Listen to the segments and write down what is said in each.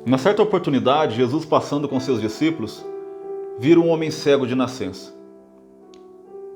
Uma certa oportunidade, Jesus passando com seus discípulos, vira um homem cego de nascença.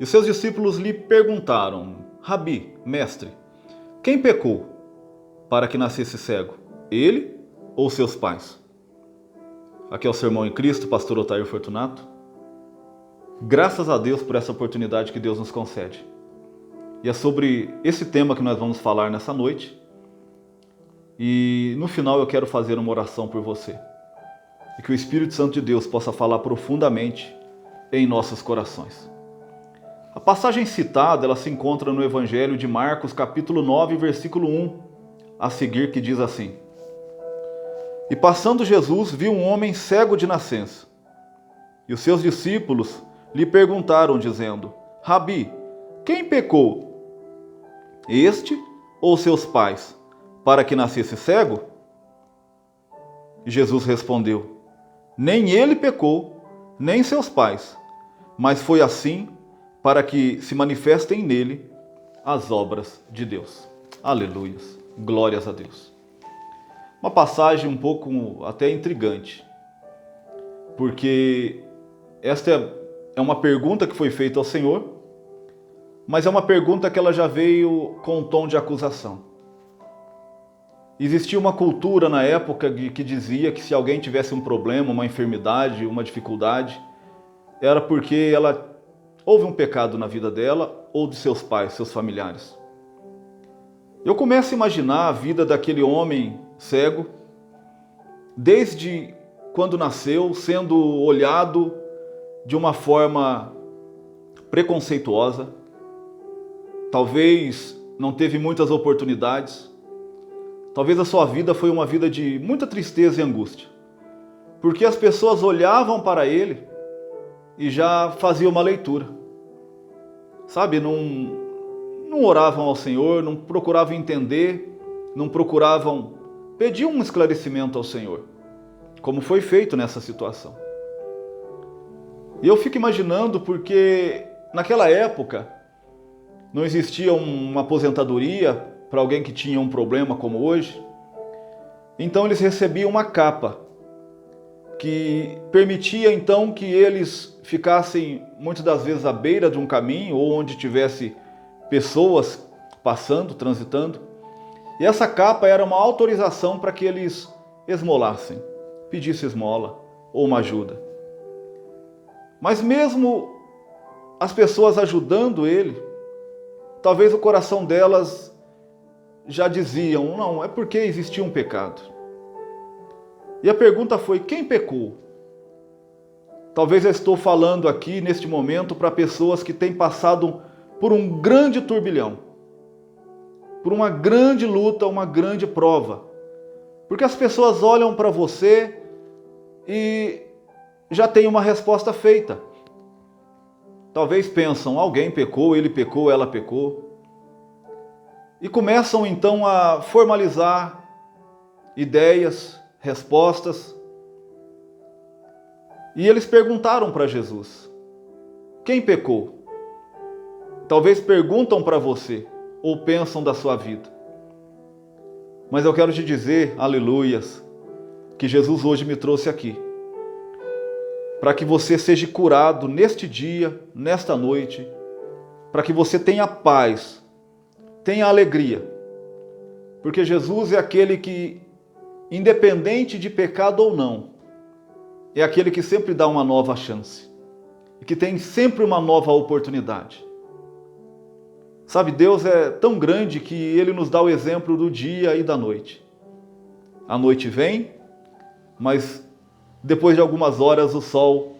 E os seus discípulos lhe perguntaram: Rabi, mestre, quem pecou para que nascesse cego? Ele ou seus pais? Aqui é o Sermão em Cristo, pastor Otair Fortunato. Graças a Deus por essa oportunidade que Deus nos concede. E é sobre esse tema que nós vamos falar nessa noite. E no final eu quero fazer uma oração por você. E que o Espírito Santo de Deus possa falar profundamente em nossos corações. A passagem citada, ela se encontra no Evangelho de Marcos, capítulo 9, versículo 1, a seguir, que diz assim: E passando Jesus, viu um homem cego de nascença. E os seus discípulos lhe perguntaram, dizendo: Rabi, quem pecou? Este ou seus pais, para que nascesse cego? E Jesus respondeu: Nem ele pecou, nem seus pais, mas foi assim para que se manifestem nele as obras de Deus. Aleluias, glórias a Deus. Uma passagem um pouco até intrigante, porque esta é uma pergunta que foi feita ao Senhor, mas é uma pergunta que ela já veio com um tom de acusação. Existia uma cultura na época que dizia que se alguém tivesse um problema, uma enfermidade, uma dificuldade, era porque houve um pecado na vida dela ou de seus pais, seus familiares. Eu começo a imaginar a vida daquele homem cego, desde quando nasceu, sendo olhado de uma forma preconceituosa, talvez não teve muitas oportunidades, talvez a sua vida foi uma vida de muita tristeza e angústia, porque as pessoas olhavam para ele e já faziam uma leitura, sabe, não oravam ao Senhor, não procuravam entender, não procuravam pedir um esclarecimento ao Senhor, como foi feito nessa situação. E eu fico imaginando porque naquela época não existia uma aposentadoria para alguém que tinha um problema como hoje. Então eles recebiam uma capa que permitia então que eles ficassem muitas das vezes à beira de um caminho ou onde tivesse pessoas passando, transitando. E essa capa era uma autorização para que eles esmolassem, pedissem esmola ou uma ajuda. Mas mesmo as pessoas ajudando ele, talvez o coração delas já diziam: não, é porque existia um pecado. E a pergunta foi: quem pecou? Talvez eu estou falando aqui neste momento para pessoas que têm passado por um grande turbilhão, por uma grande luta, uma grande prova. Porque as pessoas olham para você e já tem uma resposta feita. Talvez pensam: alguém pecou, ele pecou, ela pecou. E começam então a formalizar ideias, respostas. E eles perguntaram para Jesus: quem pecou? Talvez perguntam para você ou pensam da sua vida. Mas eu quero te dizer, aleluias, que Jesus hoje me trouxe aqui para que você seja curado neste dia, nesta noite, para que você tenha paz, tenha alegria, porque Jesus é aquele que, independente de pecado ou não, é aquele que sempre dá uma nova chance e que tem sempre uma nova oportunidade. Sabe, Deus é tão grande que Ele nos dá o exemplo do dia e da noite. A noite vem, mas depois de algumas horas o sol,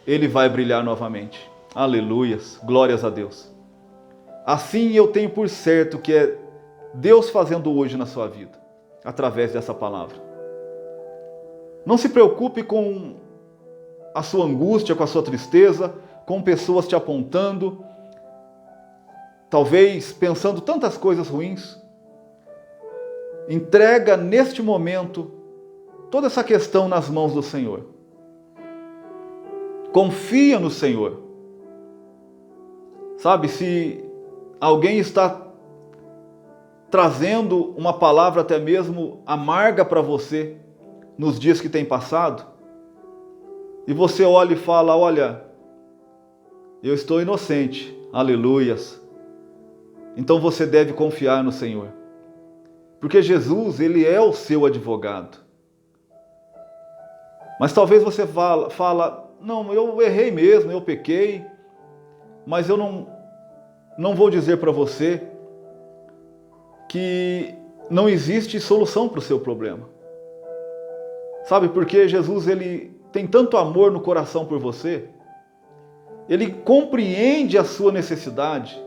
ele vai brilhar novamente. Aleluias, glórias a Deus. Assim eu tenho por certo que é Deus fazendo hoje na sua vida, através dessa palavra. Não se preocupe com a sua angústia, com a sua tristeza, com pessoas te apontando, talvez pensando tantas coisas ruins. Entrega neste momento toda essa questão nas mãos do Senhor. Confia no Senhor. Sabe, se alguém está trazendo uma palavra até mesmo amarga para você, nos dias que tem passado, e você olha e fala, olha, eu estou inocente, aleluias. Então você deve confiar no Senhor. Porque Jesus, Ele é o seu advogado. Mas talvez você fala, não, eu errei mesmo, eu pequei, mas eu não vou dizer para você que não existe solução para o seu problema. Sabe, porque Jesus, Ele tem tanto amor no coração por você, Ele compreende a sua necessidade,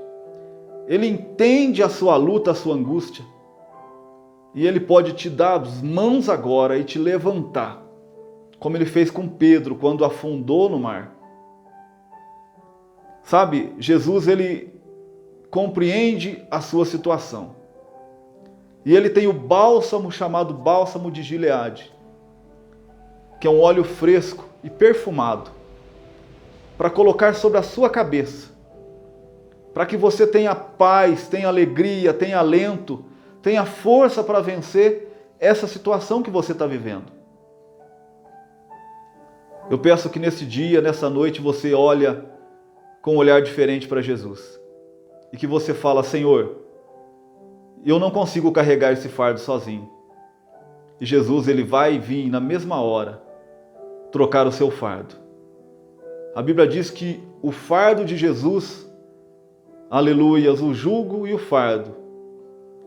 Ele entende a sua luta, a sua angústia, e Ele pode te dar as mãos agora e te levantar, como Ele fez com Pedro quando afundou no mar. Sabe, Jesus, Ele compreende a sua situação. E Ele tem o bálsamo chamado bálsamo de Gileade, que é um óleo fresco e perfumado, para colocar sobre a sua cabeça, para que você tenha paz, tenha alegria, tenha alento, tenha força para vencer essa situação que você está vivendo. Eu peço que nesse dia, nessa noite, você olha com um olhar diferente para Jesus. E que você fala, Senhor, eu não consigo carregar esse fardo sozinho. E Jesus, Ele vai vir na mesma hora trocar o seu fardo. A Bíblia diz que o fardo de Jesus, aleluias, o jugo e o fardo,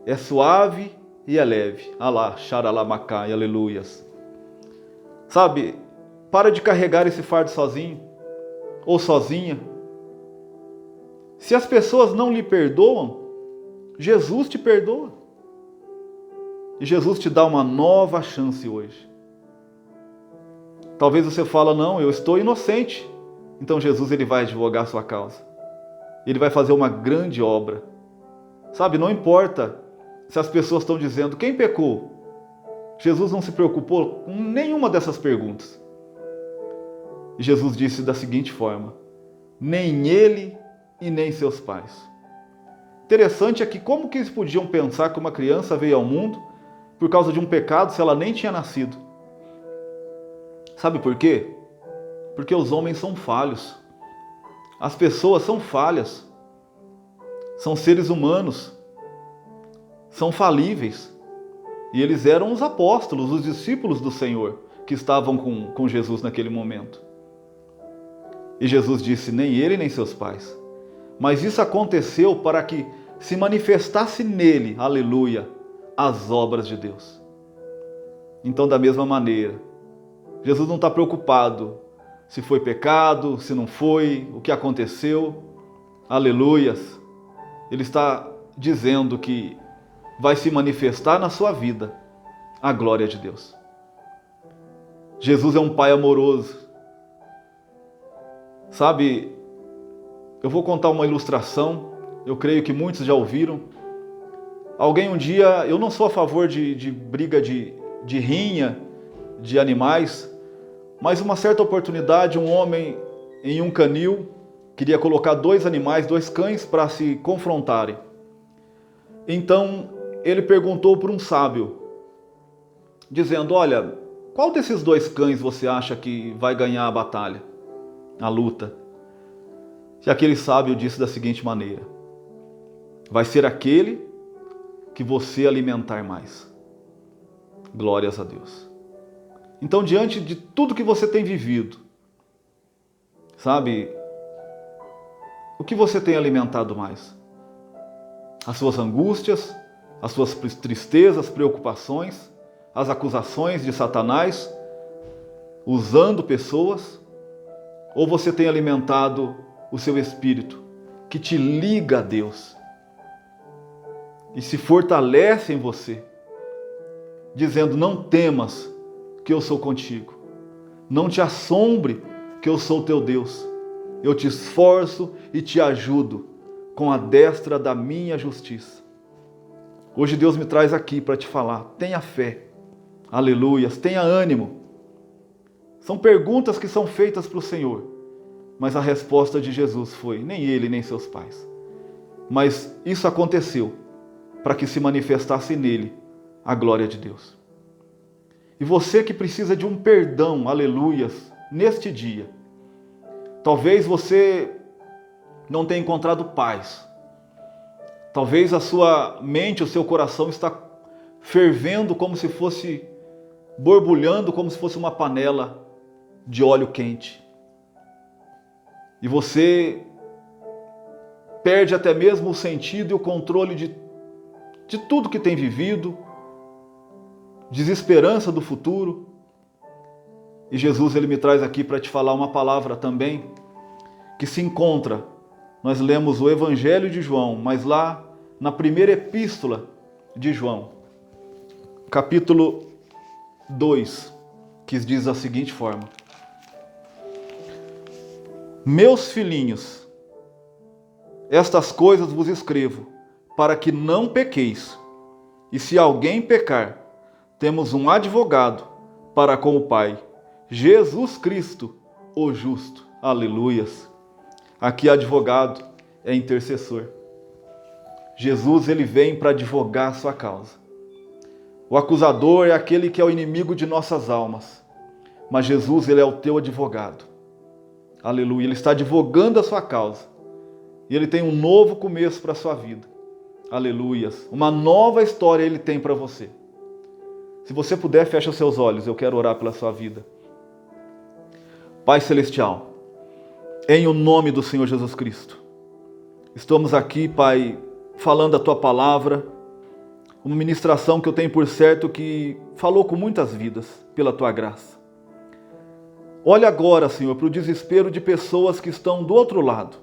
é suave e é leve. Alá, xaralamacai, aleluias. Sabe, para de carregar esse fardo sozinho ou sozinha. Se as pessoas não lhe perdoam, Jesus te perdoa. E Jesus te dá uma nova chance hoje. Talvez você fale, não, eu estou inocente. Então Jesus, Ele vai advogar a sua causa. Ele vai fazer uma grande obra. Sabe, não importa se as pessoas estão dizendo, quem pecou? Jesus não se preocupou com nenhuma dessas perguntas. E Jesus disse da seguinte forma, nem ele e nem seus pais. Interessante é que como que eles podiam pensar que uma criança veio ao mundo por causa de um pecado se ela nem tinha nascido? Sabe por quê? Porque os homens são falhos. As pessoas são falhas. São seres humanos. São falíveis. E eles eram os apóstolos, os discípulos do Senhor, que estavam com Jesus naquele momento. E Jesus disse, nem ele nem seus pais. Mas isso aconteceu para que se manifestasse nele, aleluia, as obras de Deus. Então, da mesma maneira, Jesus não está preocupado se foi pecado, se não foi, o que aconteceu, aleluias. Ele está dizendo que vai se manifestar na sua vida a glória de Deus. Jesus é um Pai amoroso. Sabe, eu vou contar uma ilustração, eu creio que muitos já ouviram. Alguém um dia, eu não sou a favor de briga de rinha de animais, mas uma certa oportunidade, um homem em um canil queria colocar dois animais, dois cães para se confrontarem. Então ele perguntou para um sábio, dizendo, olha, qual desses dois cães você acha que vai ganhar a batalha, a luta? E aquele sábio disse da seguinte maneira, vai ser aquele que você alimentar mais. Glórias a Deus. Então, diante de tudo que você tem vivido, sabe, o que você tem alimentado mais? As suas angústias, as suas tristezas, preocupações, as acusações de Satanás, usando pessoas? Ou você tem alimentado o seu espírito, que te liga a Deus e se fortalece em você, dizendo, não temas, que eu sou contigo. Não te assombre, que eu sou teu Deus. Eu te esforço e te ajudo com a destra da minha justiça. Hoje Deus me traz aqui para te falar, tenha fé, aleluias, tenha ânimo. São perguntas que são feitas para o Senhor, mas a resposta de Jesus foi, nem ele nem seus pais. Mas isso aconteceu para que se manifestasse nele a glória de Deus. E você que precisa de um perdão, aleluias, neste dia. Talvez você não tenha encontrado paz. Talvez a sua mente, o seu coração está fervendo como se fosse, borbulhando como se fosse uma panela de óleo quente. E você perde até mesmo o sentido e o controle de tudo que tem vivido, desesperança do futuro. E Jesus, ele me traz aqui para te falar uma palavra também que se encontra. Nós lemos o Evangelho de João, mas lá na primeira epístola de João, capítulo 2, que diz da seguinte forma: Meus filhinhos, estas coisas vos escrevo, para que não pequeis. E se alguém pecar, temos um advogado para com o Pai, Jesus Cristo, o justo. Aleluias. Aqui advogado é intercessor. Jesus, ele vem para advogar a sua causa. O acusador é aquele que é o inimigo de nossas almas. Mas Jesus, ele é o teu advogado. Aleluia. Ele está advogando a sua causa. E ele tem um novo começo para a sua vida. Aleluias. Uma nova história ele tem para você. Se você puder, feche os seus olhos. Eu quero orar pela sua vida. Pai Celestial, em o nome do Senhor Jesus Cristo, estamos aqui, Pai, falando a Tua palavra, uma ministração que eu tenho por certo que falou com muitas vidas, pela Tua graça. Olha agora, Senhor, para o desespero de pessoas que estão do outro lado,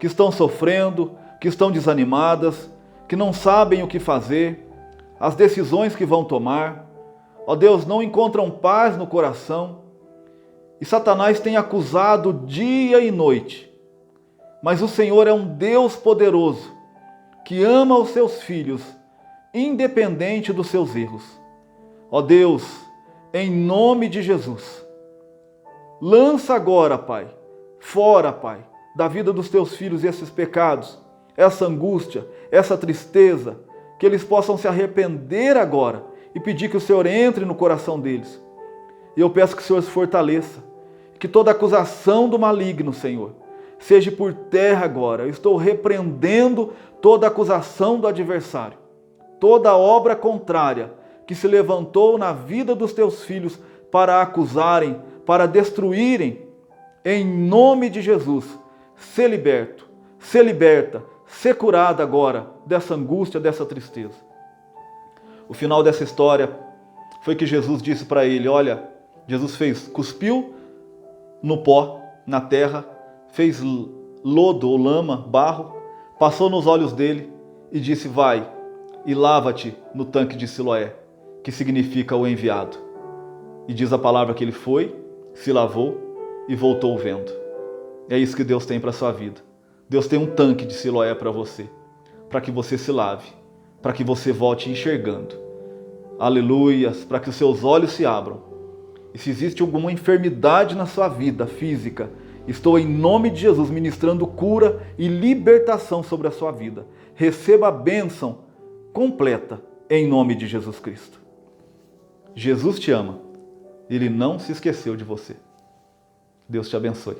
que estão sofrendo, que estão desanimadas, que não sabem o que fazer, as decisões que vão tomar. Ó Deus, não encontram paz no coração. E Satanás tem acusado dia e noite. Mas o Senhor é um Deus poderoso, que ama os seus filhos, independente dos seus erros. Ó Deus, em nome de Jesus, lança agora, Pai, fora, Pai, da vida dos teus filhos esses pecados, essa angústia, essa tristeza, que eles possam se arrepender agora e pedir que o Senhor entre no coração deles. E eu peço que o Senhor se fortaleça, que toda acusação do maligno, Senhor, seja por terra agora. Eu estou repreendendo toda acusação do adversário, toda obra contrária que se levantou na vida dos teus filhos para acusarem, para destruírem. Em nome de Jesus, ser liberto, ser liberta, ser curada agora dessa angústia, dessa tristeza. O final dessa história foi que Jesus disse para ele, olha, Jesus cuspiu no pó, na terra, fez lodo ou lama, barro, passou nos olhos dele e disse, vai e lava-te no tanque de Siloé, que significa o enviado. E diz a palavra que ele foi, se lavou e voltou vendo. É isso que Deus tem para a sua vida. Deus tem um tanque de Siloé para você, para que você se lave, para que você volte enxergando. Aleluias, para que os seus olhos se abram. E se existe alguma enfermidade na sua vida física, estou em nome de Jesus ministrando cura e libertação sobre a sua vida. Receba a bênção completa em nome de Jesus Cristo. Jesus te ama. Ele não se esqueceu de você. Deus te abençoe.